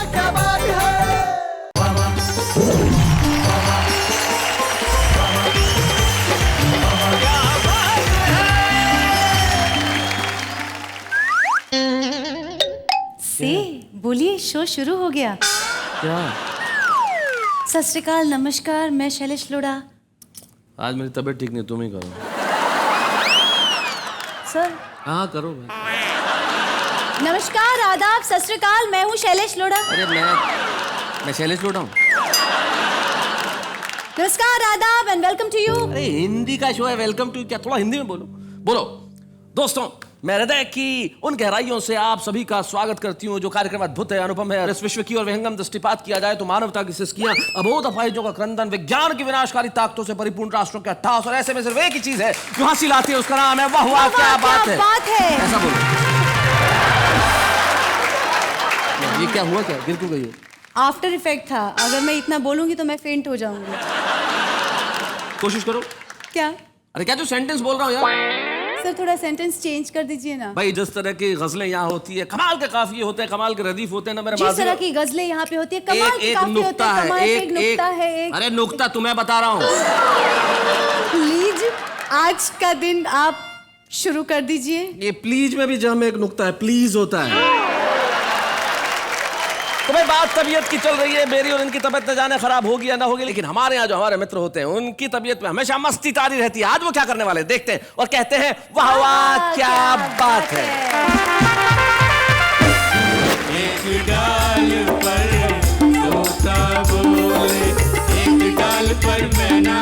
क्या बात है। बोलिए, शो शुरू हो गया। क्या? सत श्री अकाल, नमस्कार, मैं शैलेश लोढ़ा। आज मेरी तबीयत ठीक नहीं, तुम ही करो। सर? हाँ करो भाई। नमस्कार, आदाब, सत श्री अकाल, मैं हूँ शैलेश लोढ़ा। अरे मैं शैलेश लोढ़ा हूँ। नमस्कार, आदाब एंड वेलकम टू यू। अरे हिंदी का शो है, वेलकम टू क्या? थोड़ा हिंदी में बोलो। बोलो। दोस्तों, मैं हृदय की उन गहराइयों से आप सभी का स्वागत करती हूँ। जो कार्यक्रम अद्भुत है, अनुपम है, इस विश्व की और विहंगम दृष्टिपात किया जाए तो मानवता की सिसकियां, अबोध अपाहिजों का क्रंदन, विज्ञान की विनाशकारी ताकतों से परिपूर्ण राष्ट्रों के अट्ठास, और ऐसे में सिर्फ एक ही चीज है जो हंसी लाती है, उसका नाम है वाह वाह क्या बात है। ऐसा बोलो। ये क्या हुआ? क्या गिर क्यों गई हो? आफ्टर इफेक्ट था। अगर मैं इतना बोलूंगी तो मैं फेंट हो जाऊंगी। कोशिश करो। क्या? अरे क्या जो सेंटेंस बोल रहा हूँ यार। सर थोड़ा सेंटेंस चेंज कर दीजिए ना। भाई जिस तरह की गजलें यहाँ होती है, कमाल के काफिये होते हैं, कमाल के रदीफ होते हैं ना मेरे। जिस तरह की गजलें यहाँ पे होती है, कमाल के काफिये होते हैं, कमाल के एक नुक्ता है। अरे नुक्ता तुम्हें बता रहा हूँ। प्लीज आज का दिन आप शुरू कर दीजिए। ये प्लीज में भी जब एक नुक्ता है, प्लीज होता है। तो भाई बात तबीयत की चल रही है, मेरी और इनकी तबीयत न जाने खराब होगी या ना होगी, लेकिन हमारे यहाँ जो हमारे मित्र होते हैं उनकी तबीयत में हमेशा मस्ती तारी रहती है। आज वो क्या करने वाले हैं देखते हैं और कहते हैं वाह वाह क्या बात है। एक डाल पर तोता बोले, एक डाल पर मैना,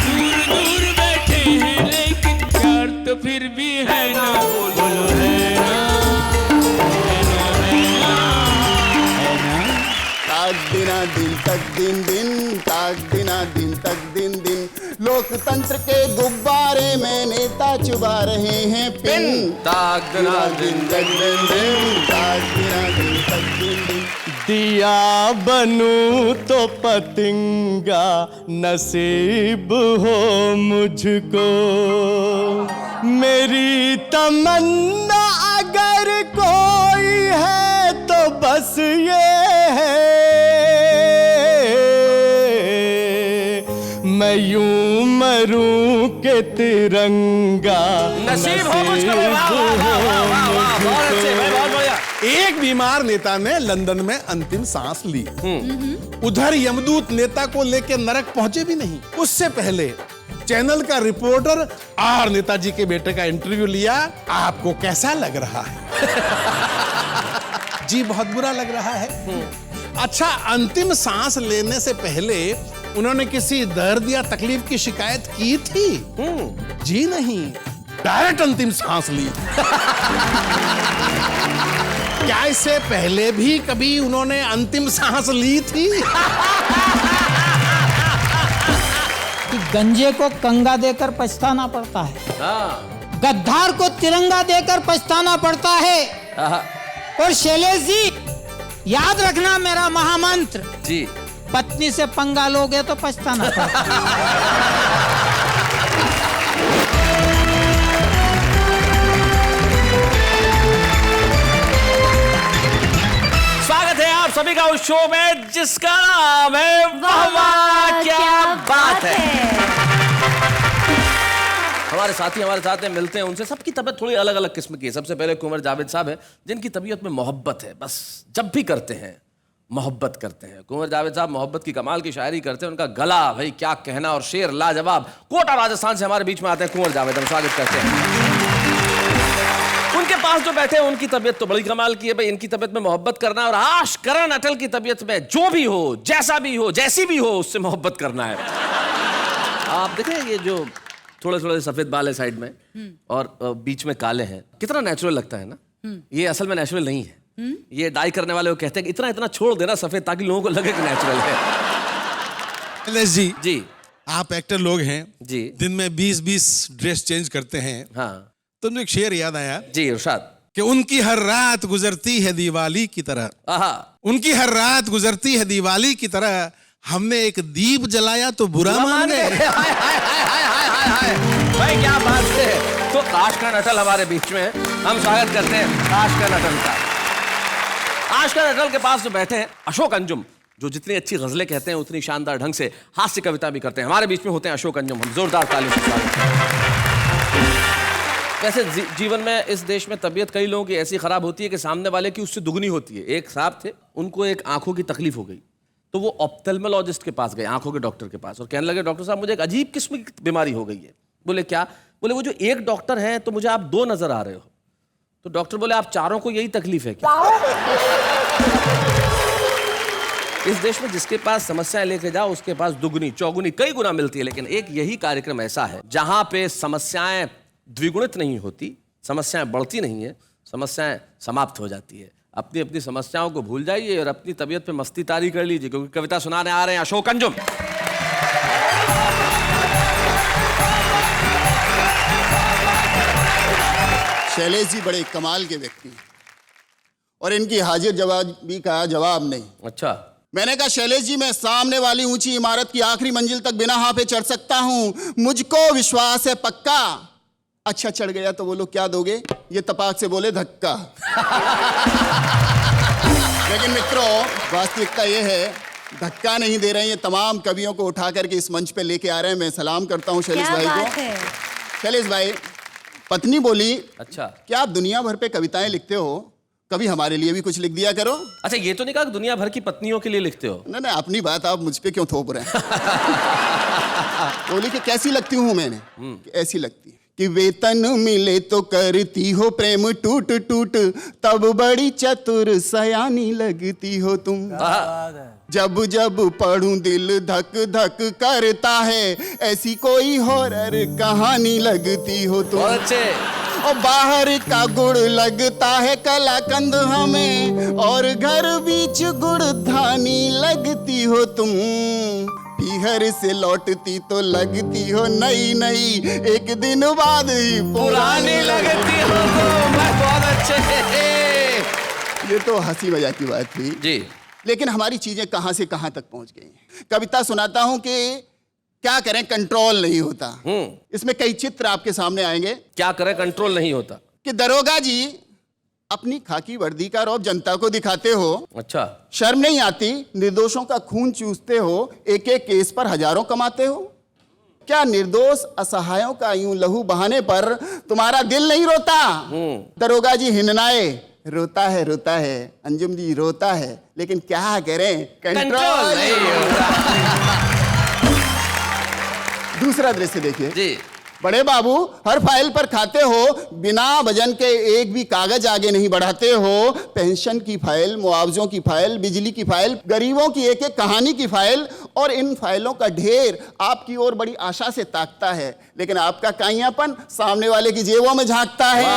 दूर दूर बैठे हैं लेकिन प्यार तो फिर भी है ना। बोलो है ना, ताक दिना दिन तक दिन दिन, ताक दिना दिन तक दिन दिन, लोकतंत्र के गुब्बारे में नेता चुबा रहे हैं पिन। ताक दिना दिन तक दिन दिन, ताक दिना दिन तक दिन दिन। दिया बनूं तो पतंगा नसीब हो मुझको, मेरी तमन्ना अगर कोई है तो बस ये है, मैं यूं मरूं के तिरंगा नसीब हो मुझको। बहुत अच्छे भाई, बहुत बढ़िया। एक बीमार नेता ने लंदन में अंतिम सांस ली। उधर यमदूत नेता को लेकर नरक पहुंचे भी नहीं। उससे पहले चैनल का रिपोर्टर आर नेताजी के बेटे का इंटरव्यू लिया। आपको कैसा लग रहा है? जी बहुत बुरा लग रहा है। अच्छा, अंतिम सांस लेने से पहले उन्होंने किसी दर्द या तकलीफ की शिकायत की थी? जी नहीं, डायरेक्ट अंतिम सांस ली। क्या इससे पहले भी कभी उन्होंने अंतिम सांस ली थी? कि गंजे को कंगा देकर पछताना पड़ता है, गद्दार को तिरंगा देकर पछताना पड़ता है। और शैलेश जी याद रखना मेरा महामंत्र जी, पत्नी से पंगा लोगे तो पछताना पड़ता है। स्वागत है आप सभी का उस शो में जिसका नाम है वाह वाह क्या बात है। हमारे साथी हमारे साथ हैं, मिलते हैं उनसे। सबकी तबीयत थोड़ी अलग अलग किस्म की है। सबसे पहले कुंवर जावेद साहब है, जिनकी तबीयत में मोहब्बत है। बस जब भी करते हैं मोहब्बत करते हैं। कुंवर जावेद साहब मोहब्बत की कमाल की शायरी करते हैं। उनका गला भाई क्या कहना, और शेर लाजवाब। कोटा राजस्थान से हमारे बीच में आते हैं कुंवर जावेद, हम स्वागत करते हैं। उनके पास जो बैठे हैं उनकी तबीयत तो बड़ी कमाल की है भाई। इनकी तबीयत में मोहब्बत करना, और आश करण अटल की तबीयत में जो भी हो, जैसा भी हो, जैसी भी हो, उससे मोहब्बत करना है। आप देखें ये जो थोड़े थोड़े सफेद बाल है साइड में और बीच में काले हैं, कितना नेचुरल लगता है ना। ये असल में नेचुरल नहीं है। ये डाई करने वाले वो कहते हैं कि इतना इतना छोड़ देना सफेद, ताकि लोगों को लगे कि नेचुरल है। शैलेश जी, आप एक्टर लोग हैं जी, दिन में 20-20 ड्रेस चेंज करते हैं। हाँ, तो मुझे एक शेर याद आया जी इरशाद, कि उनकी हर रात गुजरती है दिवाली की तरह। आहा, उनकी हर रात गुजरती है दिवाली की तरह, हमने एक दीप जलाया तो बुरा मान गए। भाई क्या बात है। तो आश करण अटल हमारे बीच में है, हम स्वागत करते हैं आश करण अटल का। आज का अटल के पास जो बैठे हैं अशोक अंजुम, जो जितनी अच्छी गजलें कहते हैं उतनी शानदार ढंग से हास्य कविता भी करते हैं। हमारे बीच में होते हैं अशोक अंजुम। हम जोरदार तालियों से स्वागत करते हैं। वैसे जीवन में इस देश में तबीयत कई लोगों की ऐसी खराब होती है कि सामने वाले की उससे दुगनी होती है। एक साहब थे, उनको एक आंखों की तकलीफ हो गई, तो वो ऑप्थेल्मोलॉजिस्ट के पास गए, आंखों के डॉक्टर के पास, और कहने लगे डॉक्टर साहब मुझे एक अजीब किस्म की बीमारी हो गई है। बोले क्या? बोले वो जो एक डॉक्टर हैं तो मुझे आप दो नजर आ रहे हो। तो डॉक्टर बोले आप चारों को यही तकलीफ है क्या? इस देश में जिसके पास समस्याएं लेके जाओ उसके पास दुगनी चौगुनी कई गुना मिलती है, लेकिन एक यही कार्यक्रम ऐसा है जहां पे समस्याएं द्विगुणित नहीं होती, समस्याएं बढ़ती नहीं है, समस्याएं समाप्त हो जाती है। अपनी अपनी समस्याओं को भूल जाइए और अपनी तबीयत पे मस्ती तारी कर लीजिए, क्योंकि कविता सुनाने आ रहे हैं अशोक अंजुम। शैलेश जी बड़े कमाल के व्यक्ति हैं और इनकी हाजिर जवाबी का जवाब नहीं। अच्छा, मैंने कहा शैलेश जी मैं सामने वाली ऊंची इमारत की आखिरी मंजिल तक बिना हाफे चढ़ सकता हूं, मुझको विश्वास है पक्का। अच्छा चढ़ गया तो बोलो क्या दोगे? ये तपाक से बोले धक्का। लेकिन मित्रों वास्तविकता ये है धक्का नहीं दे रहे हैं, ये तमाम कवियों को उठा करके इस मंच पे लेके आ रहे हैं। मैं सलाम करता हूं शैलेश भाई को। शैलेश भाई, पत्नी बोली अच्छा क्या आप दुनिया भर पे कविताएं लिखते हो, कभी हमारे लिए भी कुछ लिख दिया करो। अच्छा, ये तो नहीं कहा कि दुनिया भर की पत्नियों के लिए लिखते हो। नहीं, अपनी बात आप मुझ पे क्यों थोप रहे हैं? बोली कि कैसी लगती हूं मैंने? ऐसी लगती कि वेतन मिले तो करती हो प्रेम टूट टूट, तब बड़ी चतुर सयानी लगती हो तुम। जब जब पढ़ूं दिल धक धक करता है, ऐसी कोई हॉरर कहानी लगती हो तुम। अच्छे और बाहर का गुड़ लगता है कलाकंद हमें, और घर बीच गुड़ धानी लगती हो तुम। पीहर से लौटती तो लगती हो नई नई, एक दिन बाद ही पुरानी लगती हो तुम। बहुत अच्छे। ये तो हंसी मजाक की बात थी जी, लेकिन हमारी चीजें कहां से कहां तक पहुंच गई हैं। कविता सुनाता हूं कि क्या करें, कंट्रोल नहीं होता। इसमें कई चित्र आपके सामने आएंगे। क्या करें, कंट्रोल नहीं होता। कि दरोगा जी अपनी खाकी वर्दी का रौब जनता को दिखाते हो। अच्छा, शर्म नहीं आती, निर्दोषों का खून चूसते हो, एक एक केस पर हजारों कमाते हो। क्या निर्दोष असहायों का यूं लहू बहाने पर तुम्हारा दिल नहीं रोता? दरोगा जी हिननाए, रोता है अंजुम जी रोता है, लेकिन क्या करें कंट्रोल नहीं होता। दूसरा दृश्य देखिए जी। बड़े बाबू हर फाइल पर खाते हो, बिना वजन के एक भी कागज आगे नहीं बढ़ाते हो। पेंशन की फाइल, मुआवजों की फाइल, बिजली की फाइल, गरीबों की एक एक कहानी की फाइल, और इन फाइलों का ढेर आपकी ओर बड़ी आशा से ताकता है, लेकिन आपका काइयापन सामने वाले की जेबों में झांकता है।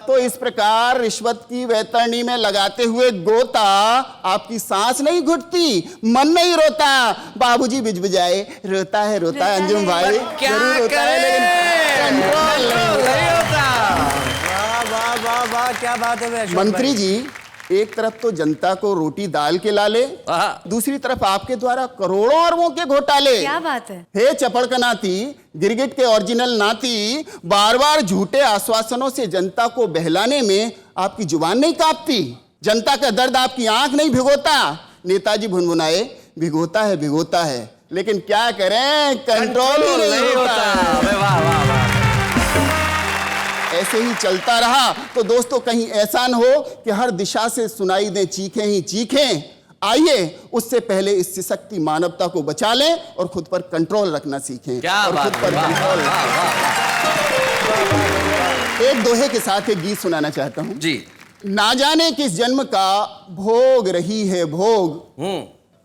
तो इस प्रकार रिश्वत की वैतरणी में लगाते हुए गोता आपकी सांस नहीं घुटती, मन नहीं रोता। बाबूजी बिजबिजाए, रोता है अंजुम भाई, जरूर रोता है, लेकिन कंट्रोल नहीं होता। वाह क्या बात है। मंत्री जी, एक तरफ तो जनता को रोटी दाल के लाले, दूसरी तरफ आपके द्वारा करोड़ों अरबों के घोटाले। क्या बात है। हे चपड़कनाती, गिरगिट के ओरिजिनल नाती, बार बार झूठे आश्वासनों से जनता को बहलाने में आपकी जुबान नहीं कांपती। जनता का दर्द आपकी आंख नहीं भिगोता। नेताजी भुनभुनाए, भिगोता है, लेकिन क्या करें कंट्रोल ही नहीं होता। ऐसे ही चलता रहा तो दोस्तों कहीं ऐसा न हो कि हर दिशा से सुनाई दे चीखें ही चीखें। आइए उससे पहले इस सशक्ति मानवता को बचा लें और खुद पर कंट्रोल रखना सीखें। और खुद पर कंट्रोल। एक दोहे के साथ एक गीत सुनाना चाहता हूं जी। ना जाने किस जन्म का भोग रही है भोग,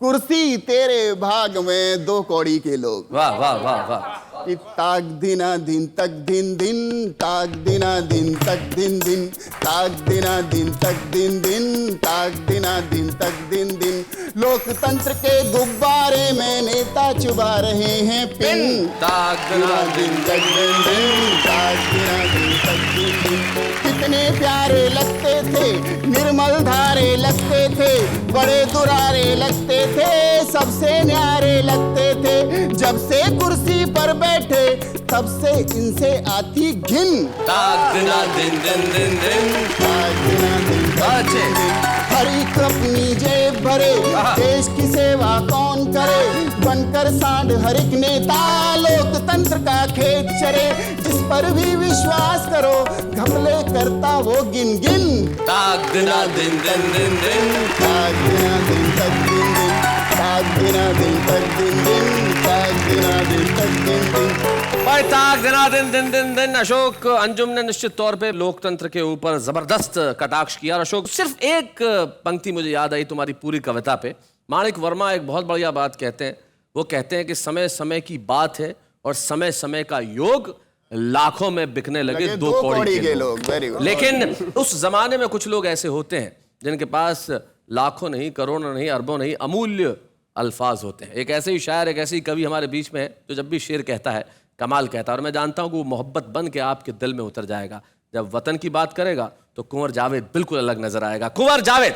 कुर्सी तेरे भाग में 2 कौड़ी के लोग। वाह वाह वाह वाह। कि ताक दिना दिन तक दिन दिन, ताक दिना दिन तक दिन दिन, ताक दिना दिन तक दिन दिन, ताक दिना दिन तक दिन दिन। लोकतंत्र के गुब्बारे में नेता चुबा रहे हैं पिन, ताक दिना दिन तक दिन दिन, ताक दिना दिन तक दिन दिन। कितने प्यारे लगते थे, निर्मल धारे लगते थे, बड़े दुरारे लगते थे, सबसे न्यारे लगते थे। जब से कुर्सी पर बैठे तब से इनसे आती घिन। ताक दिना दिन दिन दिन दिन, ताक दिना दिन तक दिन दिन। हर एक अपनी जेब भरे, देश की सेवा कौन करे, बनकर सांड हर एक नेता लोकतंत्र का खेत चरे, जिस पर भी विश्वास करो घपले करता वो गिन गिन, ताक दिना दिन दिन दिन दिन, ताक दिना दिन तक दिन दिन, ताक दिना दिन तक दिन दिन, ताक दिना दिन तक दिन दिन। भाई ताक दिना दिन दिन दिन दिन। अशोक अंजुम ने निश्चित तौर पे लोकतंत्र के ऊपर जबरदस्त कटाक्ष किया। और अशोक, सिर्फ एक पंक्ति मुझे याद आई तुम्हारी पूरी कविता पे। माणिक वर्मा एक बहुत बढ़िया बात कहते हैं, वो कहते हैं कि समय समय की बात है और समय समय का योग, लाखों में बिकने लगे दो कौड़ी के लोग। Very good. लेकिन उस जमाने में कुछ लोग ऐसे होते हैं जिनके पास लाखों नहीं, करोड़ों नहीं, अरबों नहीं, अमूल्य अल्फाज होते हैं। एक ऐसे ही शायर, एक ऐसे ही कवि हमारे बीच में है जो जब भी शेर कहता है कमाल कहता है। और मैं जानता हूं कि वो मोहब्बत बन के आपके दिल में उतर जाएगा। जब वतन की बात करेगा तो कुंवर जावेद बिल्कुल अलग नजर आएगा। कुंवर जावेद।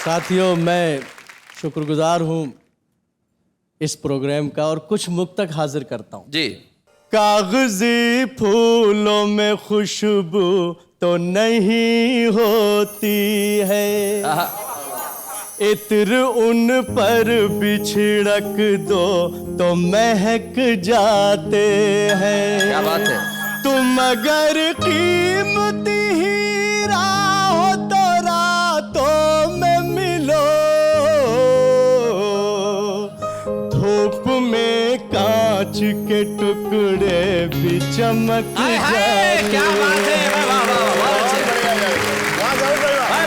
साथियों, मैं शुक्रगुजार हूं इस प्रोग्राम का और कुछ मुक्तक हाजिर करता हूं जी। कागजी फूलों में खुशबू तो नहीं होती है, इत्र उन पर बिछड़क दो तो महक जाते हैं। क्या बात है। तुम अगर कीमती हीरा हो तो रातों में मिलो, धूप में कांच के टुकड़े भी चमक जाते। क्या बात है। वाह वाह वाह,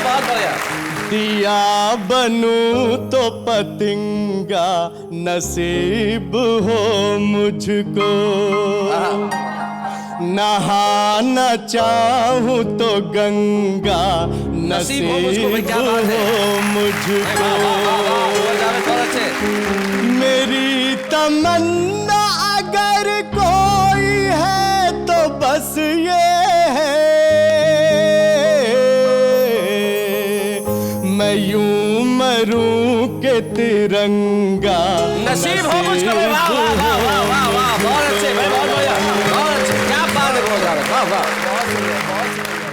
बहुत बढ़िया। दिया बनूं तो पतंगा नसीब हो मुझको, नहाना चाहूं तो गंगा नसीब हो मुझको। मेरी तमन्ना अगर कोई है तो बस ये है, मैं यूं मरूं के तिरंगा नसीब हो मुझको। वाह वाह वाह वाह वाह वाह, बहुत अच्छे भाई, बहुत बढ़िया, बहुत अच्छे। क्या बात है, वाह वाह।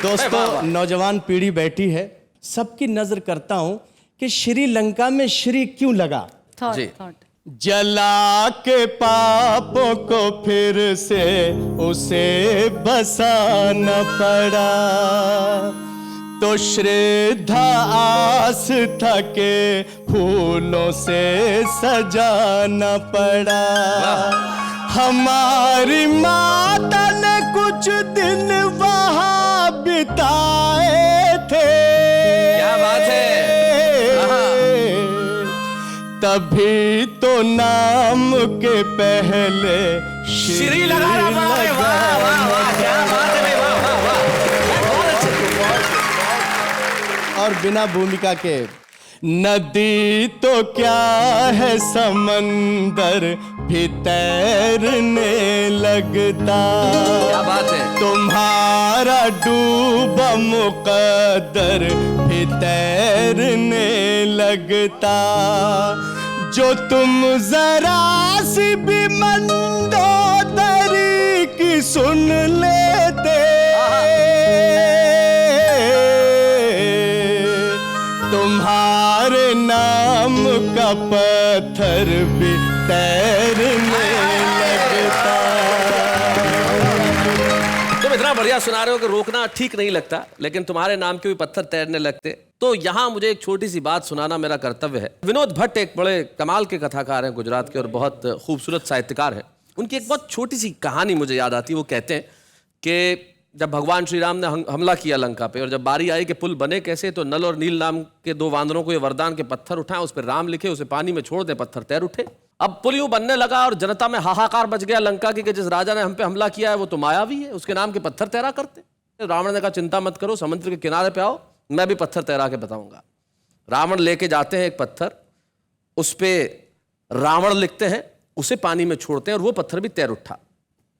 दोस्तों, नौजवान पीढ़ी बैठी है, सबकी नजर करता हूं कि श्रीलंका में श्री क्यों लगा। जी। जला के पापों को फिर से उसे बसाना पड़ा, तो श्रद्धा आस्था के फूलों से सजाना पड़ा। हमारी माता ने कुछ दिन वहां बिताए थे। क्या बात है। तभी तो नाम के पहले श्री लगा। वाह वाह वाह, क्या बात है भाई, वाह वाह वाह, बहुत अच्छे। और बिना भूमिका के, नदी तो क्या है समंदर भी तैरने लगता। क्या बात है। तुम्हारा डूबा मुकद्दर भी तैरने लगता। जो तुम जरा सी भी मंदोदरी की सुन लेते, तुम्हारे नाम का पत्थर भी तैरने लगता। तुम इतना बढ़िया सुना रहे हो कि रोकना ठीक नहीं लगता, लेकिन तुम्हारे नाम के भी पत्थर तैरने लगते। तो यहाँ मुझे एक छोटी सी बात सुनाना मेरा कर्तव्य है। विनोद भट्ट एक बड़े कमाल के कथाकार हैं गुजरात के और बहुत खूबसूरत साहित्यकार हैं। उनकी एक बहुत छोटी सी कहानी मुझे याद आती है। वो कहते हैं कि जब भगवान श्री राम ने हमला किया लंका पे और जब बारी आई कि पुल बने कैसे, तो नल और नील नाम के दो वानरों को ये वरदान के पत्थर उठाएं, उस पर राम लिखे, उसे पानी में छोड़ दें, पत्थर तैर उठे। अब पुल यूं बनने लगा और जनता में हाहाकार बच गया लंका की कि जिस राजा ने हम पे हमला किया है वो तो मायावी है, उसके नाम के पत्थर तैरा करते। रावण ने कहा चिंता मत करो, समुद्र के किनारे पे आओ, मैं भी पत्थर तैरा के बताऊंगा। रावण लेके जाते हैं एक पत्थर, उस पर रावण लिखते हैं, उसे पानी में छोड़ते हैं और वो पत्थर भी तैर उठा।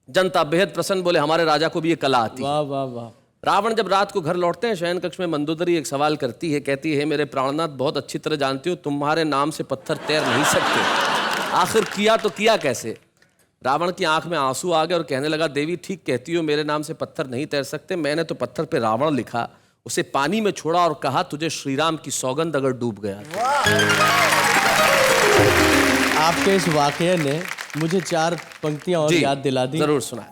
जनता बेहद प्रसन्न, बोले हमारे राजा को भी ये कला आती है। वाह वाह वाह। रावण जब रात को घर लौटते हैं, शयन कक्ष में मंदोदरी एक सवाल करती है, कहती है मेरे प्राणनाथ, बहुत अच्छी तरह जानती हो तुम्हारे नाम से पत्थर तैर नहीं सकते, आखिर किया तो किया कैसे। रावण की आंख में आंसू आ गए और कहने लगा, देवी ठीक कहती हो, मेरे नाम से पत्थर नहीं तैर सकते। मैंने तो पत्थर पे रावण लिखा, उसे पानी में छोड़ा और कहा, तुझे श्री राम की सौगंध अगर डूब गया। आपके इस वाकये ने मुझे 4 पंक्तियां और याद दिला दी। जरूर सुना।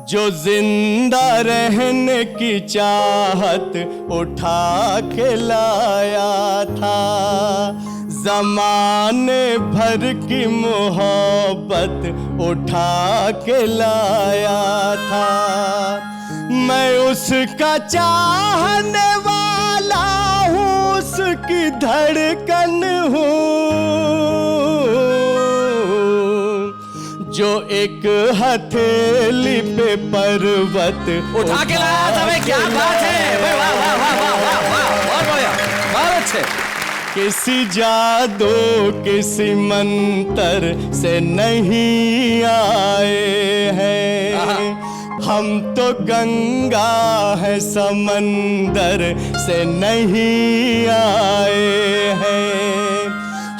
जो जिंदा रहने की चाहत उठा के लाया था, जमाने भर की मोहब्बत उठा के लाया था, मैं उसका चाहने वाला हूँ, उसकी धड़कन हूँ, जो एक हथेली पे पर्वत उठा के लाया था। भाई क्या बात है, वाह वाह वाह वाह वाह वाह वाह, बहुत बढ़िया, बहुत अच्छे। किसी जादू किसी मंत्र से नहीं आए हैं, हम तो गंगा है समंदर से नहीं आए हैं,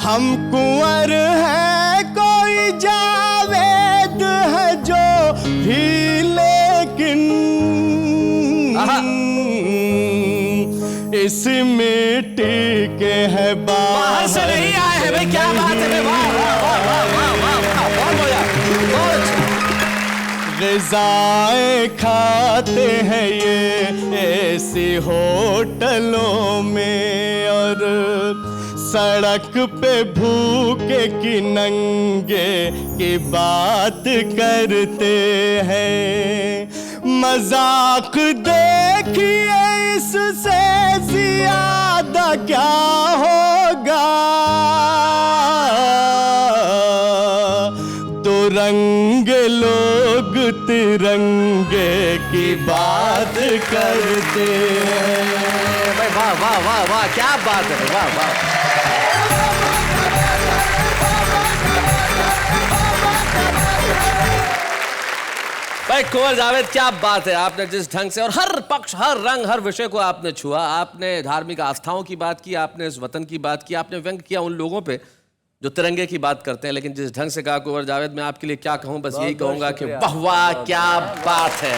हम कुंवर हैं कोई जावेद है जो भी, लेकिन इस मिट्टी के है बाहर से नहीं आए हैं। भाई क्या बात है, वाह वाह वाह वाह वाह वाह, बहुत बढ़िया, बहुत अच्छे। ग़िज़ाएं खाते हैं ये ऐसी होटलों में, और सड़क पे भूखे की नंगे की बात करते हैं, मजाक देखिए इससे ज्यादा क्या होगा, दो रंग लोग तिरंगे की बात करते हैं। भाई वाह वाह वाह वाह, क्या बात है, वाह वाह। भाई कुंवर जावेद, क्या बात है, आपने जिस ढंग से और हर पक्ष, हर रंग, हर विषय को आपने छुआ। आपने धार्मिक आस्थाओं की बात की, आपने इस वतन की बात की, आपने व्यंग किया उन लोगों पे जो तिरंगे की बात करते हैं, लेकिन जिस ढंग से कहा कुंवर जावेद, मैं आपके लिए क्या कहूं, बस यही कहूंगा कि वाह वाह, क्या बात है।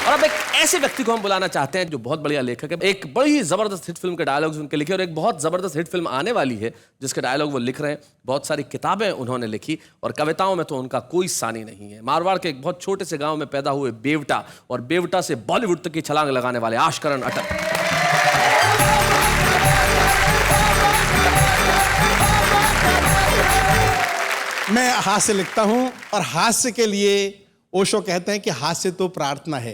और अब एक ऐसे व्यक्ति को हम बुलाना चाहते हैं जो बहुत बढ़िया लेखक है, एक बड़ी जबरदस्त हिट फिल्म के डायलॉग्स उनके लिखे, और एक बहुत जबरदस्त हिट फिल्म आने वाली है जिसके डायलॉग वो लिख रहे हैं। बहुत सारी किताबें उन्होंने लिखी और कविताओं में तो उनका कोई सानी नहीं है। मारवाड़ के एक बहुत छोटे से गांव में पैदा हुए बेवटा, और बेवटा से बॉलीवुड तक की छलांग लगाने वाले आशकरण अटल। मैं हास्य लिखता हूं, और हास्य के लिए ओशो कहते हैं कि हास्य तो प्रार्थना है।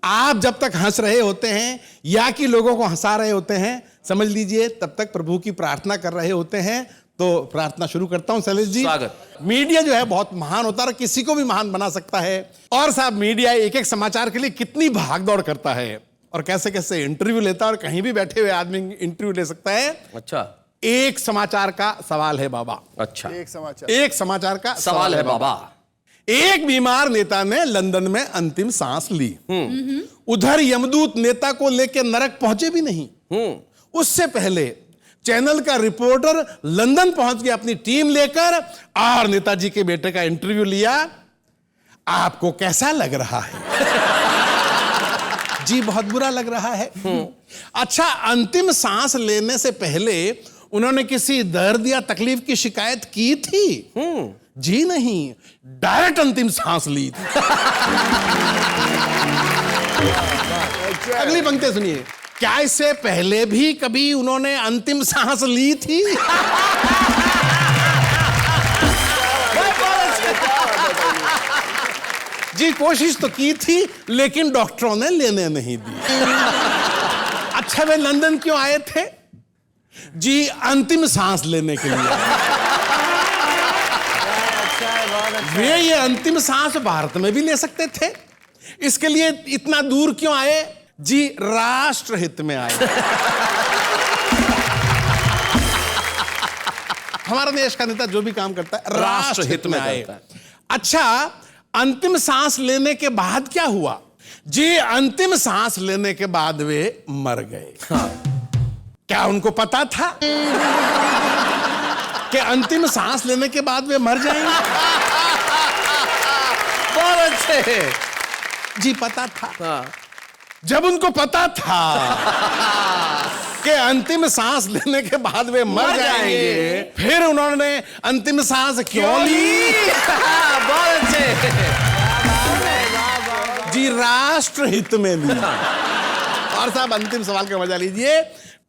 आप जब तक हंस रहे होते हैं या कि लोगों को हंसा रहे होते हैं, समझ लीजिए तब तक प्रभु की प्रार्थना कर रहे होते हैं। तो प्रार्थना शुरू करता हूं शैलेश जी। स्वागत। मीडिया जो है बहुत महान होता है और किसी को भी महान बना सकता है। और साहब, मीडिया एक एक समाचार के लिए कितनी भागदौड़ करता है और कैसे कैसे इंटरव्यू लेता है, और कहीं भी बैठे हुए आदमी इंटरव्यू ले सकता है। अच्छा, एक समाचार का सवाल है बाबा। अच्छा, एक समाचार का सवाल है बाबा। एक बीमार नेता ने लंदन में अंतिम सांस ली। उधर यमदूत नेता को लेकर नरक पहुंचे भी नहीं। उससे पहले चैनल का रिपोर्टर लंदन पहुंच गया अपनी टीम लेकर, और नेताजी के बेटे का इंटरव्यू लिया। आपको कैसा लग रहा है? जी बहुत बुरा लग रहा है। अच्छा, अंतिम सांस लेने से पहले उन्होंने किसी दर्द या तकलीफ की शिकायत की थी? जी नहीं, डायरेक्ट अंतिम सांस ली थी। अगली पंक्ति सुनिए, क्या इससे पहले भी कभी उन्होंने अंतिम सांस ली थी? जी कोशिश तो की थी, लेकिन डॉक्टरों ने लेने नहीं दी। अच्छा, वे लंदन क्यों आए थे? जी अंतिम सांस लेने के लिए। वे ये अंतिम सांस भारत में भी ले सकते थे, इसके लिए इतना दूर क्यों आए? जी राष्ट्रहित में आए। हमारा देश का नेता जो भी काम करता है राष्ट्रहित में आए। अच्छा, अंतिम सांस लेने के बाद क्या हुआ? जी अंतिम सांस लेने के बाद वे मर गए। हाँ। क्या उनको पता था? कि अंतिम सांस लेने के बाद वे मर जाएंगे। बहुत अच्छे। जी पता था। हाँ। जब उनको पता था कि अंतिम सांस लेने के बाद वे मर जाएंगे, फिर उन्होंने अंतिम सांस क्यों ली? बहुत अच्छे। जी राष्ट्र हित में ली। और साहब अंतिम सवाल का मजा लीजिए।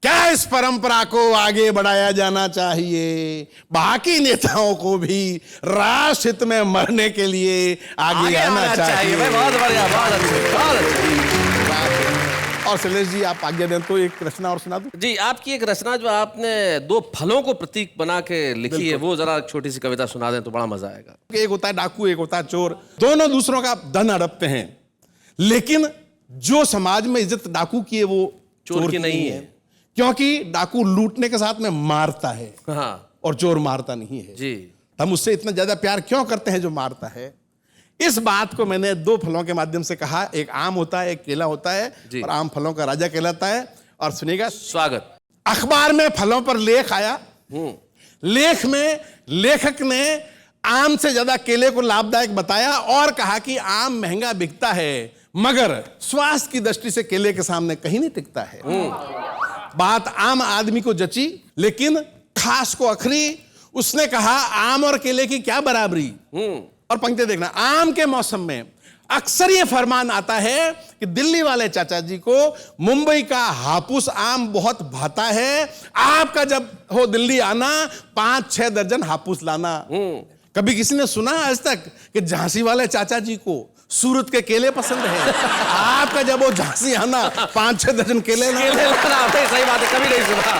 क्या इस परंपरा को आगे बढ़ाया जाना चाहिए? बाकी नेताओं को भी राष्ट्र हित में मरने के लिए आगे आना चाहिए। भाई बहुत बढ़िया, बहुत अच्छे, बहुत अच्छे। और शैलेश जी आप आज्ञा दें तो एक रचना और सुना दूं? जी आपकी एक रचना जो आपने दो फलों को प्रतीक बना के लिखी है, वो जरा छोटी सी कविता सुना दें तो बड़ा मजा आएगा। एक होता है डाकू, एक होता है चोर, दोनों दूसरों का धन हड़पते हैं, लेकिन जो समाज में इज्जत डाकू की है वो चोर की नहीं है, क्योंकि डाकू लूटने के साथ में मारता है। हाँ और चोर मारता नहीं है। जी। हम उससे इतना ज्यादा प्यार क्यों करते हैं जो मारता है? इस बात को मैंने दो फलों के माध्यम से कहा। एक आम होता है, एक केला होता है, और आम फलों का राजा कहलाता है। और सुनिएगा, स्वागत। अखबार में फलों पर लेख आया। लेख में लेखक ने आम से ज्यादा केले को लाभदायक बताया और कहा कि आम महंगा बिकता है, मगर स्वास्थ्य की दृष्टि से केले के सामने कहीं नहीं टिकता है। बात आम आदमी को जची, लेकिन खास को अखरी। उसने कहा आम और केले की क्या बराबरी। और पंक्ति देखना, आम के मौसम में अक्सर ये फरमान आता है कि दिल्ली वाले चाचा जी को मुंबई का हापुस आम बहुत भाता है, आपका जब हो दिल्ली आना 5-6 दर्जन हापुस लाना। कभी किसी ने सुना आज तक कि झांसी वाले चाचा जी को सूरत के केले पसंद है? आपका जब वो झांसी आना 5-6 दर्जन केले लाना। सही बात है, कभी नहीं सुना।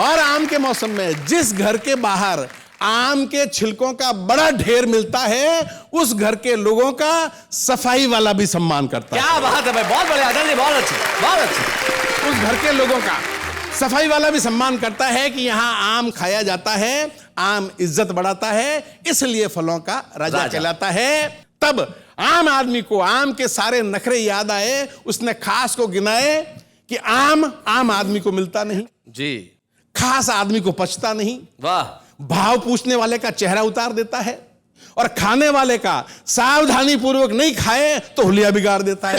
और आम के मौसम में जिस घर के बाहर आम के छिलकों का बड़ा ढेर मिलता है, उस घर के लोगों का सफाई वाला भी सम्मान करता है। क्या बात है भाई, बहुत बढ़िया जी, बहुत अच्छे, बहुत अच्छे। उस घर के लोगों का सफाई वाला भी सम्मान करता है कि यहाँ आम खाया जाता है, आम इज्जत बढ़ाता है, इसलिए फलों का राजा कहलाता है। तब आम आदमी को आम के सारे नखरे याद आए। उसने खास को गिनाए कि आम आदमी को मिलता नहीं जी, खास आदमी को पचता नहीं। वाह। भाव पूछने वाले का चेहरा उतार देता है, और खाने वाले का सावधानी पूर्वक नहीं खाए तो हुलिया बिगाड़ देता है।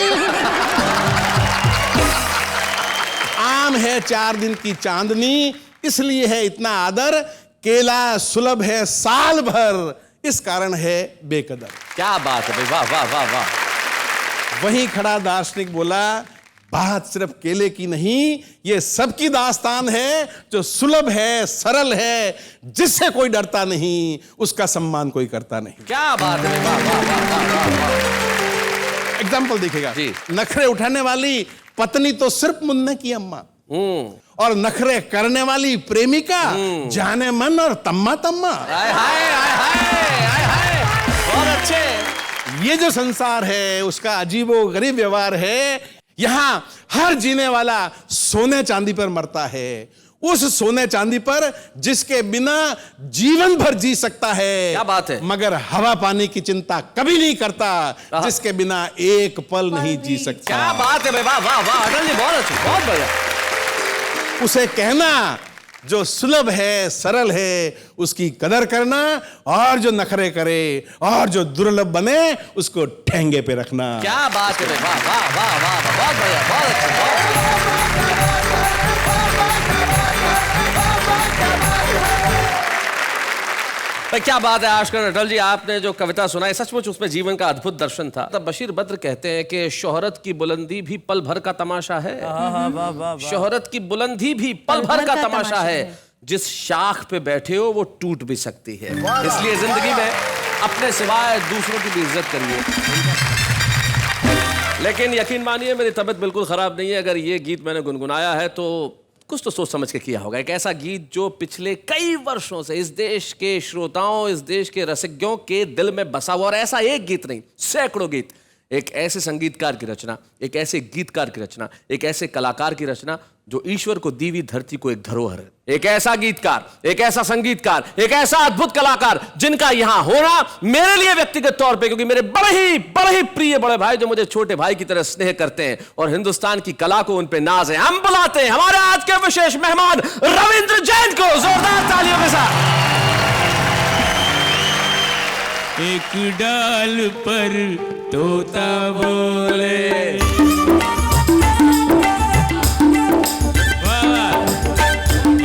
आम है 4 दिन की चांदनी, इसलिए है इतना आदर। केला सुलभ है साल भर, इस कारण है बेकदर। क्या बात है भाई, वाह वाह वाह वाह। वहीं खड़ा दार्शनिक बोला, बात सिर्फ केले की नहीं, ये सबकी दास्तान है। जो सुलभ है, सरल है, जिससे कोई डरता नहीं, उसका सम्मान कोई करता नहीं। क्या बात है, वाह वाह वाह वाह वाह। एग्जाम्पल देखिएगा जी। नखरे उठाने वाली पत्नी तो सिर्फ मुन्ने की अम्मा, और नखरे करने वाली प्रेमिका जाने मन और तम्मा तम्मा। हाय हाय हाय हाय हाय हाय, बहुत अच्छे। ये जो संसार है उसका अजीबो गरीब व्यवहार है। यहां हर जीने वाला सोने चांदी पर मरता है, उस सोने चांदी पर जिसके बिना जीवन भर जी सकता है। क्या बात है। मगर हवा पानी की चिंता कभी नहीं करता, जिसके बिना एक पल नहीं जी सकता। क्या बात है भाई, वाह वाह वाह अटल जी, बहुत अच्छे, बहुत बढ़िया। उसे कहना जो सुलभ है, सरल है, उसकी कदर करना, और जो नखरे करे और जो दुर्लभ बने उसको ठेंगे पे रखना। क्या बात है भाई, वाह वाह वाह वाह, बहुत बढ़िया, बहुत अच्छे, बहुत भाई। क्या बात है आशकर अटल जी, आपने जो कविता सुनाई सचमुच उसमें जीवन का अद्भुत दर्शन था। तब बशीर बद्र कहते हैं कि शोहरत की बुलंदी भी पल भर का तमाशा है। शोहरत की बुलंदी भी पल भर का तमाशा है, जिस शाख पे बैठे हो वो टूट भी सकती है। इसलिए जिंदगी में अपने सिवाय दूसरों की भी इज्जत करिए। लेकिन यकीन मानिए मेरी तबीयत बिल्कुल खराब नहीं है। अगर ये गीत मैंने गुनगुनाया है तो कुछ तो सोच समझ के किया होगा। एक ऐसा गीत जो पिछले कई वर्षों से इस देश के श्रोताओं, इस देश के रसिज्ञों के दिल में बसा हुआ, और ऐसा एक गीत नहीं, सैकड़ों गीत एक ऐसे संगीतकार की रचना, एक ऐसे गीतकार की रचना, एक ऐसे कलाकार की रचना जो ईश्वर को दी हुई धरती को एक धरोहर है। एक ऐसा गीतकार, एक ऐसा संगीतकार, एक ऐसा अद्भुत कलाकार जिनका यहां होना मेरे लिए व्यक्तिगत तौर पे, क्योंकि मेरे बड़े ही प्रिय बड़े भाई जो मुझे छोटे भाई की तरह स्नेह करते हैं और हिंदुस्तान की कला को उन पे नाज है, हम बुलाते हैं हमारे आज के विशेष मेहमान रविंद्र जैन को जोरदार तालियों के साथ। एक डाल पर तोता बोले, वाह,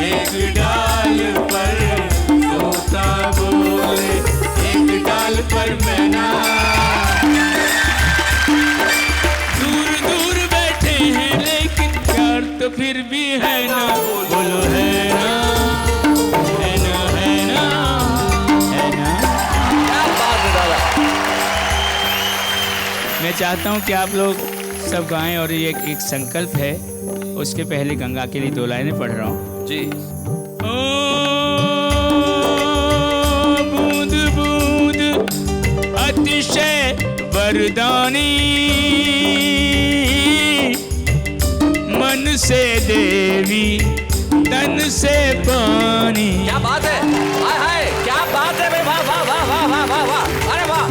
एक डाल पर तोता बोले, एक डाल पर मैना, दूर दूर बैठे हैं लेकिन प्यार तो फिर भी है ना, बोलो है ना, है ना, है ना, है ना। मैं चाहता हूं कि आप लोग सब गाएं और ये एक संकल्प है, उसके पहले गंगा के लिए 2 लाइनें पढ़ रहा हूं जी। ओ बूंद बूंद अतिशय वरदानी, मन से देवी तन से पानी। क्या बात है, हाय हाय, क्या बात है भाई, वाह वाह वाह वाह वाह वाह वाह, अरे वाह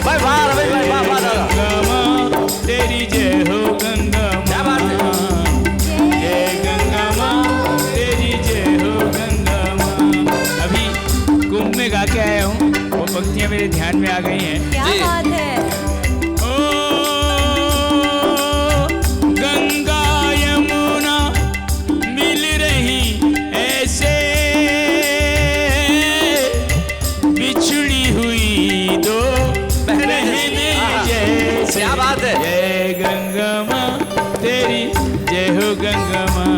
भाई, वाह रवि भाई, वाह वाह दादा। गंगा माँ तेरी जय हो, गंगा क्या बात है, जय गंगा माँ तेरी जय हो, गंगा माँ। अभी कुंभ में गा के आया हूँ, वो पंक्तियाँ मेरे ध्यान में आ गई हैं। क्या जी। बात है। ओ गंगा यमुना मिल रही ऐसे, बिछड़ी हुई दो बहनें जैसे। क्या बात है, जय गंगा माँ तेरी जय हो, गंगा माँ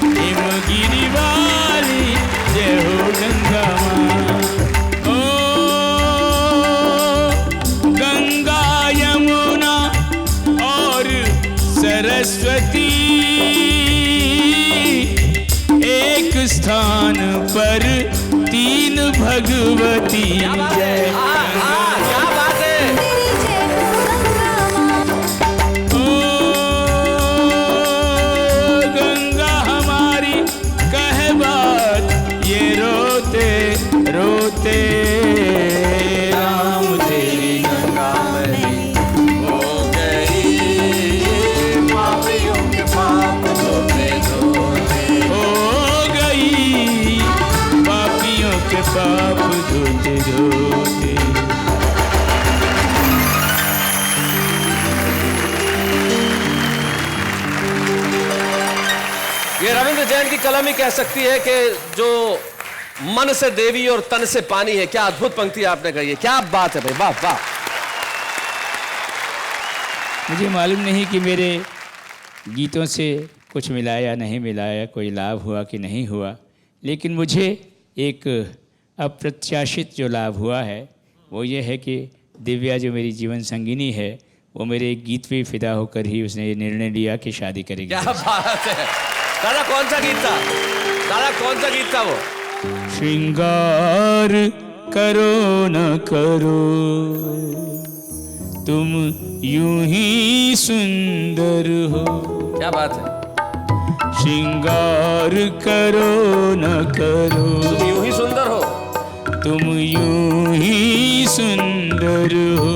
हिमगिरी वाली जय हो, गंगा माँ। ओ गंगा यमुना और सरस्वती एक स्थान पर 3 भगवती। क्या बात है, जय हाँ हाँ, क्या बात है, ओ गंगा हमारी कहे बात, ये रोते रोते राम तेरी गंगा में हो गई, पापियों के पाप धोते धोते हो गई, पापियों के पाप धोते धोते। ये रविंद्र जैन की कलम ही कह सकती है कि जो मन से देवी और तन से पानी है। क्या अद्भुत पंक्ति आपने कही है, क्या बात है भाई, वाह वाह। मुझे मालूम नहीं कि मेरे गीतों से कुछ मिला या नहीं मिलाया, कोई लाभ हुआ कि नहीं हुआ, लेकिन मुझे एक अप्रत्याशित जो लाभ हुआ है वो ये है कि दिव्या जो मेरी जीवन संगिनी है वो मेरे एक गीत पे फिदा होकर ही उसने ये निर्णय लिया कि शादी करेगी। क्या बात है दादा, कौन सा गीत था दादा, कौन सा गीत था वो? श्रृंगार करो न करो तुम यूं ही सुंदर हो। क्या बात है, श्रृंगार करो न करो तुम यूं ही सुंदर हो, तुम यूं ही सुंदर हो।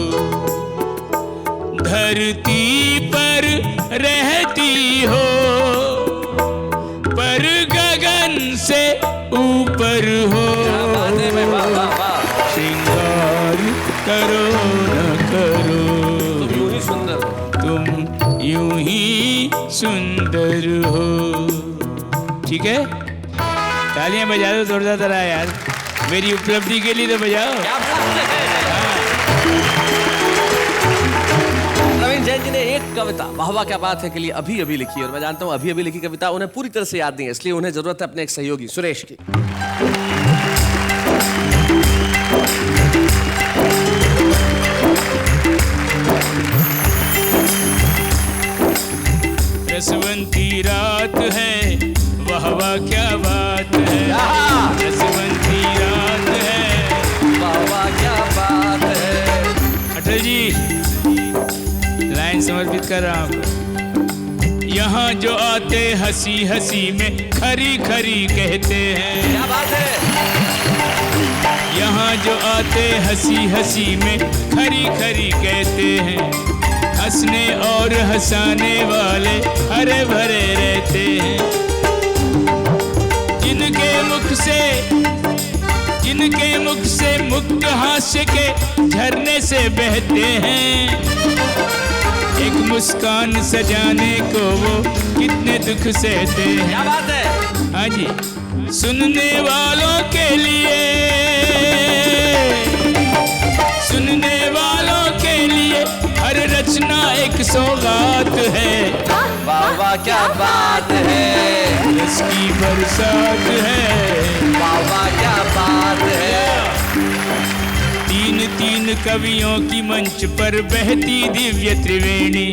धरती पर रहती हो पर गगन से ऊपर हो। श्रृंगार करो न करो तुम यूं ही सुंदर हो, तुम यूं ही सुंदर हो। ठीक है, तालियां बजा दो जोरदार तरह यार, मेरी उपलब्धि के लिए तो बजाओ। क्या बात है। रविंद्र जैन जी ने एक कविता वाह वाह क्या बात है के लिए अभी अभी लिखी, और मैं जानता हूं अभी अभी लिखी कविता उन्हें पूरी तरह से याद नहीं है, इसलिए उन्हें जरूरत है अपने एक सहयोगी सुरेश की। रसवंती रात है वाह वाह क्या बात है, रसवंती रात है वाह वाह क्या बात है। अटल जी समर्पित कर रहा हूँ। यहाँ जो आते हंसी हंसी में खरी खरी कहते हैं। क्या बात है। यहाँ जो आते हंसी हंसी में खरी खरी कहते हैं। हंसने और हंसाने वाले हरे भरे रहते हैं। जिनके मुख से मुक्त हास्य के झरने से बहते हैं। एक मुस्कान सजाने को वो कितने दुख सहते हैं। क्या बात है। हाँ जी, सुनने वालों के लिए हर रचना एक सौगात है। वाह वाह क्या बात है। रस की बरसात है। वाह वाह क्या बात है। तीन कवियों की मंच पर बहती दिव्य त्रिवेणी।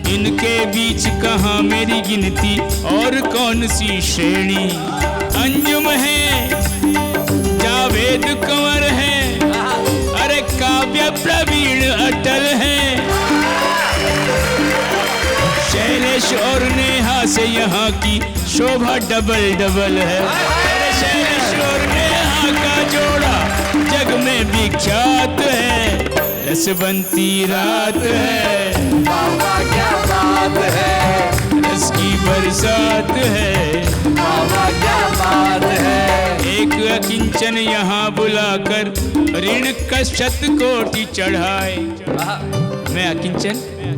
इनके बीच कहाँ मेरी गिनती और कौन सी श्रेणी। अंजुम है, जावेद कंवर है, अरे काव्य प्रवीण अटल है। शैलेश और नेहा से यहाँ की शोभा डबल डबल है। अरे शैलेश और नेहा का जोड़ा जग में विख्यात है। रसवंती रात है। वाह वाह क्या बात है। रस की बरसात है। वाह वाह क्या बात है। एक अकिंचन यहाँ बुलाकर ऋण का शतकोटि चढ़ाए। मैं अकिंचन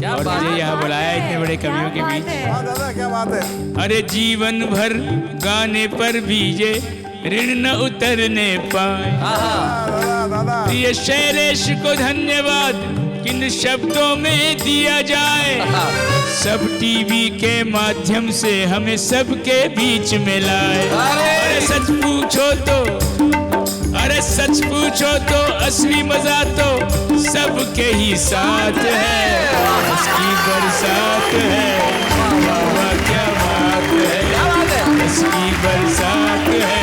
और मुझे यहाँ बुलाया इतने बड़े कवियों के बीच। दादा क्या बात है। अरे जीवन भर गाने पर भी ये ऋण न उतरने पाए। प्रिय शैलेश को धन्यवाद किन शब्दों में दिया जाए। सब टीवी के माध्यम से हमें सबके बीच में लाए। अरे सच पूछो तो असली मजा तो सबके ही साथ है। उसकी बरसात है। वाह वाह क्या बात है। उसकी बरसात है।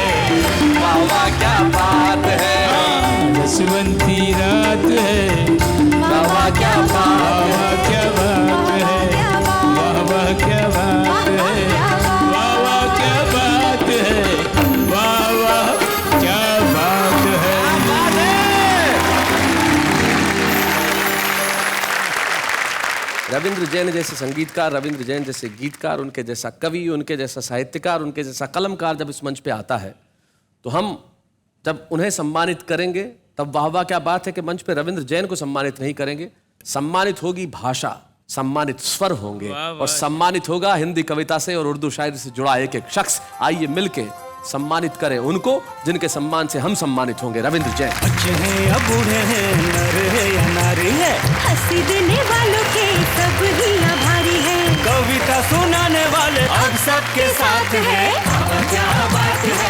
वाह वाह क्या बात है। रसवंती रात है। वाह वाह क्या बात वाह क्या बात है। वाह वाह क्या बात है। वाह वाह क्या बात है। वाह वाह क्या बात है। रविंद्र जैन जैसे संगीतकार, रविंद्र जैन जैसे गीतकार, उनके जैसा कवि, उनके जैसा साहित्यकार, उनके जैसा कलमकार जब इस मंच पे आता है तो हम जब उन्हें सम्मानित करेंगे तब वाह वाह क्या बात है कि मंच पे रविंद्र जैन को सम्मानित नहीं करेंगे। सम्मानित होगी भाषा, सम्मानित स्वर होंगे और सम्मानित होगा हिंदी कविता से और उर्दू शायरी से जुड़ा एक एक शख्स। आइए मिलके सम्मानित करें उनको जिनके सम्मान से हम सम्मानित होंगे। रविंद्र जैन। बच्चे हैं या बूढ़े हैं, नर है या नारी है, हंसी देने वालों के सब ही आभारी है। कविता सुनाने वाले अब सबके साथ है। क्या बात है।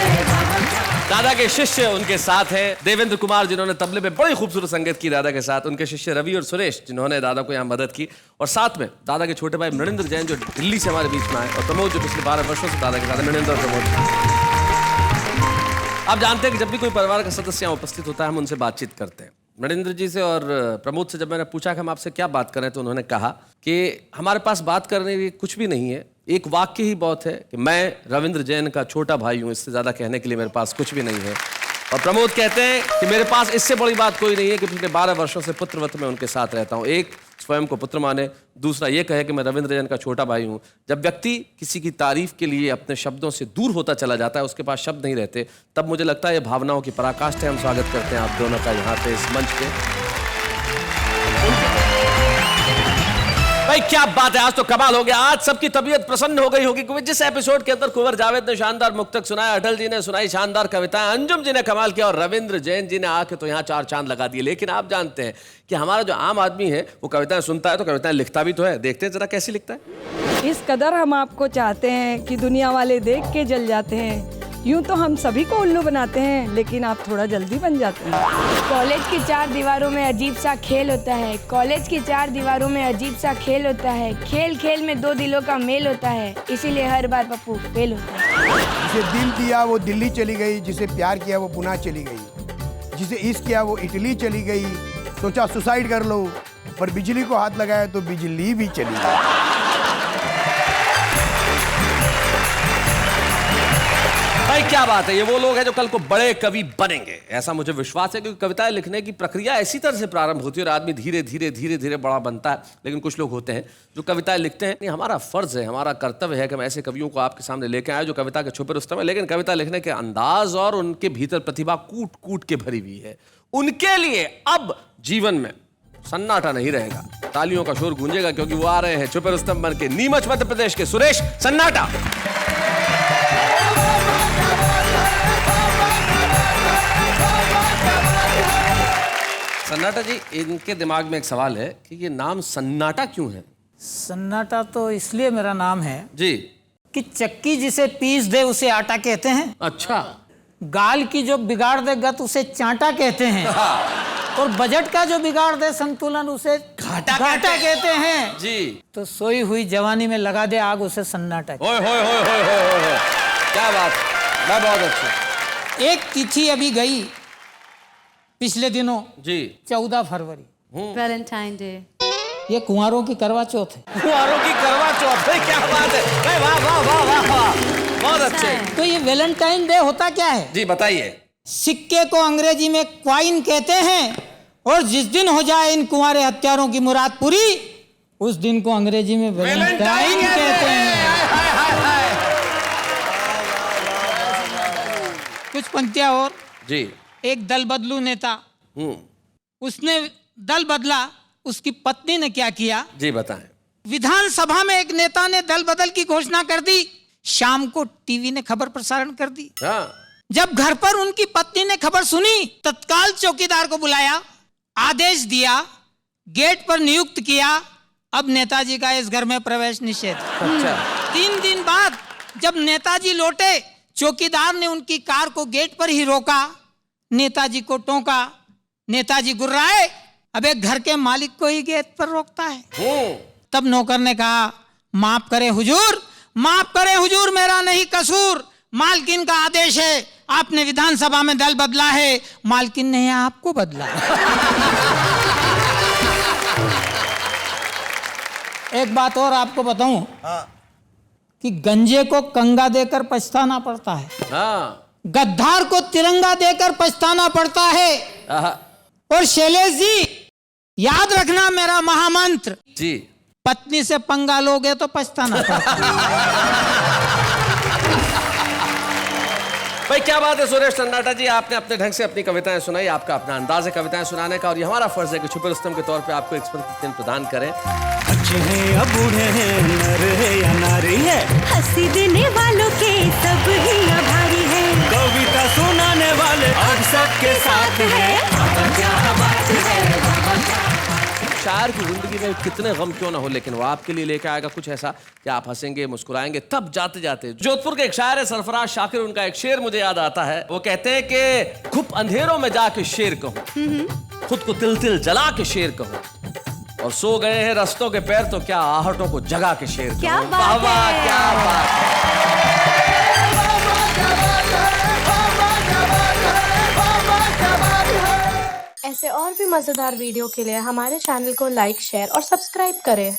दादा के शिष्य उनके साथ हैं देवेंद्र कुमार जिन्होंने तबले पे बड़ी खूबसूरत संगीत की दादा के साथ, उनके शिष्य रवि और सुरेश जिन्होंने दादा को यहाँ मदद की, और साथ में दादा के छोटे भाई मृणेंद्र जैन जो दिल्ली से हमारे बीच में आए, और प्रमोद जो पिछले 12 वर्षों से दादा के साथ। मृणेंद्र और प्रमोद, आप जानते हैं कि जब भी कोई परिवार का सदस्य यहाँ उपस्थित होता है हम उनसे बातचीत करते हैं। मृणेंद्र जी से और प्रमोद से जब मैंने पूछा कि हम आपसे क्या बात करें तो उन्होंने कहा कि हमारे पास बात करने की कुछ भी नहीं है, एक वाक्य ही बहुत है कि मैं रविंद्र जैन का छोटा भाई हूँ, इससे ज़्यादा कहने के लिए मेरे पास कुछ भी नहीं है। और प्रमोद कहते हैं कि मेरे पास इससे बड़ी बात कोई नहीं है कि पिछले 12 वर्षों से पुत्रवत में उनके साथ रहता हूँ। एक, स्वयं को पुत्र माने, दूसरा ये कहे कि मैं रविंद्र जैन का छोटा भाई हूँ। जब व्यक्ति किसी की तारीफ के लिए अपने शब्दों से दूर होता चला जाता है, उसके पास शब्द नहीं रहते, तब मुझे लगता है ये भावनाओं की पराकाष्ठा है। हम स्वागत करते हैं आप दोनों का यहाँ पे इस मंच पे। भाई क्या बात है, आज तो कमाल हो गया। आज सबकी तबीयत प्रसन्न हो गई होगी क्योंकि जिस एपिसोड के अंदर कुंवर जावेद ने शानदार मुक्तक सुनाया, अटल जी ने सुनाई शानदार कविताएं, अंजुम जी ने कमाल किया और रविंद्र जैन जी ने आके तो यहाँ 4 चांद लगा दिए। लेकिन आप जानते हैं कि हमारा जो आम आदमी है वो कविताएं सुनता है तो कविताएं लिखता भी तो है। देखते हैं जरा कैसी लिखता है। इस कदर हम आपको चाहते हैं कि दुनिया वाले देख के जल जाते हैं। यूं तो हम सभी को उल्लू बनाते हैं, लेकिन आप थोड़ा जल्दी बन जाते हैं। कॉलेज की 4 दीवारों में अजीब सा खेल होता है। कॉलेज की 4 दीवारों में अजीब सा खेल होता है। खेल खेल में 2 दिलों का मेल होता है, इसीलिए हर बार पप्पू फेल होता है। जिसे दिल दिया वो दिल्ली चली गई, जिसे प्यार किया वो पुणे चली गई, जिसे इश्क किया वो इटली चली गई। सोचा सुसाइड कर लो, पर बिजली को हाथ लगाया तो बिजली भी चली गई। भाई क्या बात है, ये वो लोग हैं जो कल को बड़े कवि बनेंगे, ऐसा मुझे विश्वास है। क्योंकि कविताएं लिखने की प्रक्रिया ऐसी तरह से प्रारंभ होती है और आदमी धीरे धीरे धीरे धीरे बड़ा बनता है। लेकिन कुछ लोग होते हैं जो कविताएं लिखते हैं, नहीं, हमारा फर्ज है, हमारा कर्तव्य है कि हम ऐसे कवियों को आपके सामने लेके आए जो कविता के छुपे रुस्तम है, लेकिन कविता लिखने के अंदाज और उनके भीतर प्रतिभा कूट कूट के भरी हुई है। उनके लिए अब जीवन में सन्नाटा नहीं रहेगा, तालियों का शोर गूंजेगा, क्योंकि वो आ रहे हैं छुपे रुस्तम बन के, नीमच मध्य प्रदेश के सुरेश सन्नाटा। सन्नाटा जी, इनके दिमाग में एक सवाल है कि ये नाम सन्नाटा क्यों है? सन्नाटा तो इसलिए मेरा नाम है जी कि चक्की जिसे पीस दे उसे आटा कहते हैं। अच्छा। गाल की जो बिगाड़ दे गत उसे चांटा कहते हैं। और बजट का जो बिगाड़ दे संतुलन उसे घाटा कहते हैं जी। तो सोई हुई जवानी में लगा दे आग उसे सन्नाटा। ओए होए होए होए होए होए, क्या बात, मैं बहुत अच्छा। एक तिथि अभी गई पिछले दिनों जी, 14 फरवरी, वैलेंटाइन डे। ये कुंवारों की करवा चौथ है। कुंवारों की करवा चौथ है, क्या बात है, वाह वाह वाह वाह वाह, बहुत अच्छे। तो ये वैलेंटाइन डे होता क्या है? जी बताइए। सिक्के को अंग्रेजी में क्वाइन कहते हैं और जिस दिन हो जाए इन कुंवारे हत्यारों की मुराद पूरी, उस दिन को अंग्रेजी में वैलेंटाइन कहते हैं। कुछ पंक्तियां और जी। एक दल बदलू नेता, उसने दल बदला, उसकी पत्नी ने क्या किया? जी बताएं। विधानसभा में एक नेता ने दल बदल की घोषणा कर दी, शाम को टीवी ने खबर प्रसारण कर दी। हाँ। जब घर पर उनकी पत्नी ने खबर सुनी, तत्काल चौकीदार को बुलाया, आदेश दिया, गेट पर नियुक्त किया, अब नेताजी का इस घर में प्रवेश निषेध। अच्छा। 3 दिन बाद जब नेताजी लौटे, चौकीदार ने उनकी कार को गेट पर ही रोका, नेताजी को टोका, नेताजी गुर्राए, अब एक घर के मालिक को ही गेट पर रोकता है। तब नौकर ने कहा, माफ करे हुजूर, माफ करे हुजूर, मेरा नहीं कसूर, मालकिन का आदेश है, आपने विधानसभा में दल बदला है, मालकिन ने आपको बदला। एक बात और आपको बताऊं कि गंजे को कंगा देकर पछताना पड़ता है, हाँ। गद्दार को तिरंगा देकर पछताना पड़ता है। और शैलेश जी, याद रखना मेरा महामंत्र जी, पत्नी से पंगा लोगे तो पछताना पड़ता है। भाई क्या बात है सुरेश सन्नाटा जी, आपने अपने ढंग से अपनी कविताएं सुनाई, आपका अपना अंदाज है कविताएं सुनाने का, और ये हमारा फर्ज है कि छुपे रुस्तम के तौर पे आपको एक्सपीरियंस प्रदान करें। अच्छे हैं या बूढ़े हैं, नर है या नारी है, हंसी देने वालों के सब ही आभारी है, कविता सुनाने वाले अब सबके साथ है। क्या बात है। शायर की जिंदगी में कितने गम क्यों ना हो, लेकिन वो आपके लिए लेके आएगा कुछ ऐसा कि आप हंसेंगे, मुस्कुराएंगे। तब जाते जाते जोधपुर के एक शायर है सरफराज शाकिर, उनका एक शेर मुझे याद आता है। वो कहते हैं कि खूब अंधेरों में जाके शेर कहूं, खुद को तिल तिल जला के शेर कहूं, और सो गए हैं रस्तों के पैर तो क्या आहटों को जगा के शेर कहूं। क्या बात है, क्या बात है। ऐसे और भी मजेदार वीडियो के लिए हमारे चैनल को लाइक, शेयर और सब्सक्राइब करें।